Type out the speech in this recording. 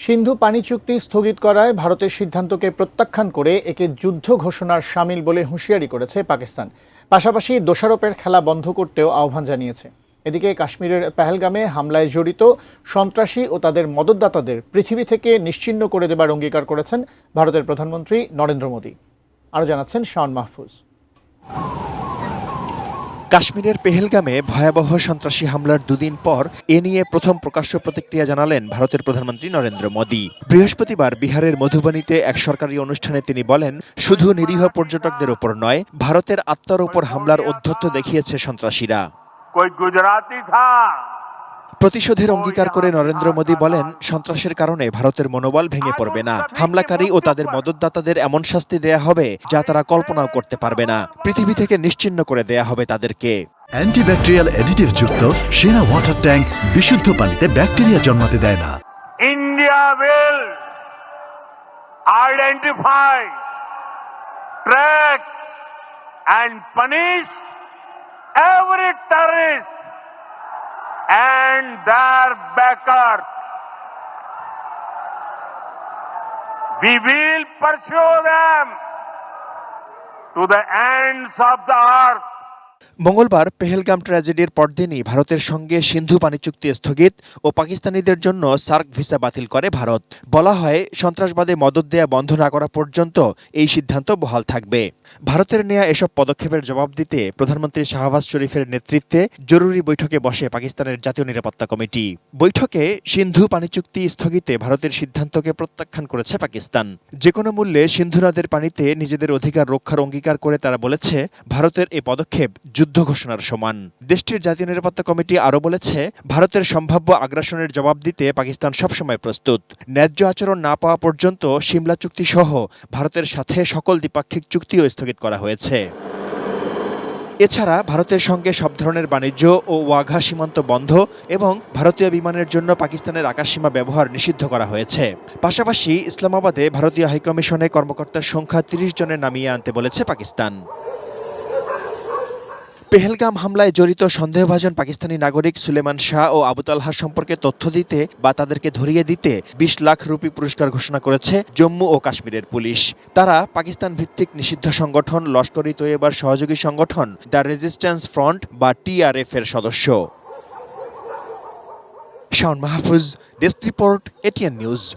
সিন্ধু পানি চুক্তি স্থগিত করায় ভারতের সিদ্ধান্তকে প্রত্যাখ্যান করে একে যুদ্ধ ঘোষণার শামিল বলে হুঁশিয়ারি করেছে পাকিস্তান। পাশাপাশি দোষারোপের খেলা বন্ধ করতেও আহ্বান জানিয়েছে। এদিকে কাশ্মীরের পেহেলগামে হামলায় জড়িত সন্ত্রাসী ও তাদের মদতদাতাদের পৃথিবী থেকে নিশ্চিহ্ন করে দেবার অঙ্গীকার করেছেন ভারতের প্রধানমন্ত্রী নরেন্দ্র মোদী। আরও জানাচ্ছেন শাওন মাহফুজ। কাশ্মীরের পেহেলগামে ভয়াবহ সন্ত্রাসী হামলার দুদিন পর এ নিয়ে প্রথম প্রকাশ্য প্রতিক্রিয়া জানালেন ভারতের প্রধানমন্ত্রী নরেন্দ্র মোদী। বৃহস্পতিবার বিহারের মধুবনীতে এক সরকারি অনুষ্ঠানে তিনি বলেন, শুধু নিরীহ পর্যটকদের ওপর নয়, ভারতের আত্মার ওপর হামলার ঔদ্ধত্য দেখিয়েছে সন্ত্রাসীরা। প্রতিশোধের অঙ্গীকার করে নরেন্দ্র মোদী বলেন, সন্ত্রাসের কারণে ভারতের মনোবল ভেঙে পড়বে না। হামলাকারী ও তাদের মদতদাতাদের এমন শাস্তি দেয়া হবে যা তারা কল্পনাও করতে পারবে না। পৃথিবী থেকে নিশ্চিহ্ন করে দেয়া হবে তাদেরকে। অ্যান্টিব্যাকটেরিয়াল অ্যাডিটিভ যুক্ত সেরা ওয়াটার ট্যাঙ্ক বিশুদ্ধ পানিতে ব্যাকটেরিয়া জন্মাতে দেয় না। India will identify, track and punish every terrorist and their backers. We will pursue them to the ends of the earth. মঙ্গলবার পেহেলগাম ট্র্যাজেডির পরদিনই ভারতের সঙ্গে সিন্ধু পানি চুক্তি স্থগিত ও পাকিস্তানিদের জন্য সার্ক ভিসা বাতিল করে ভারত। বলা হয়, সন্ত্রাসবাদে মদত দেয়া বন্ধ না করা পর্যন্ত এই সিদ্ধান্ত বহাল থাকবে। ভারতের নেয়া এসব পদক্ষেপের জবাব দিতে প্রধানমন্ত্রী শাহবাজ শরীফের নেতৃত্বে জরুরি বৈঠকে বসে পাকিস্তানের জাতীয় নিরাপত্তা কমিটি। বৈঠকে সিন্ধু পানি চুক্তি স্থগিতে ভারতের সিদ্ধান্তকে প্রত্যাখ্যান করেছে পাকিস্তান। যে কোনো মূল্যে সিন্ধু নদের পানিতে নিজেদের অধিকার রক্ষার অঙ্গীকার করে তারা বলেছে, ভারতের এই পদক্ষেপ যুদ্ধ ঘোষণার সমান। দেশটির জাতীয় নিরাপত্তা কমিটি আরও বলেছে, ভারতের সম্ভাব্য আগ্রাসনের জবাব দিতে পাকিস্তান সবসময় প্রস্তুত। ন্যায্য আচরণ না পাওয়া পর্যন্ত সিমলা চুক্তি সহ ভারতের সাথে সকল দ্বিপাক্ষিক চুক্তিও স্থগিত করা হয়েছে। এছাড়া ভারতের সঙ্গে সব ধরনের বাণিজ্য ও ওয়াঘা সীমান্ত বন্ধ এবং ভারতীয় বিমানের জন্য পাকিস্তানের আকাশসীমা ব্যবহার নিষিদ্ধ করা হয়েছে। পাশাপাশি ইসলামাবাদে ভারতীয় হাইকমিশনে কর্মকর্তার সংখ্যা ৩০ জনের নামিয়ে আনতে বলেছে পাকিস্তান। পেহেলগাম হামলায় জড়িত সন্দেহভাজন পাকিস্তানি নাগরিক সুলেমান শাহ ও আবু তালহা সম্পর্কে তথ্য দিতে বা তাদেরকে ধরিয়ে দিতে ২০ লাখ রুপি পুরস্কার ঘোষণা করেছে জম্মু ও কাশ্মীরের পুলিশ। তারা পাকিস্তান ভিত্তিক নিষিদ্ধ সংগঠন লস্কর-ই তৈয়বার সহযোগী সংগঠন দ্য রেজিস্ট্যান্স ফ্রন্ট বা TRF এর সদস্য। Shaon Mahfuz, desk report, ATN news.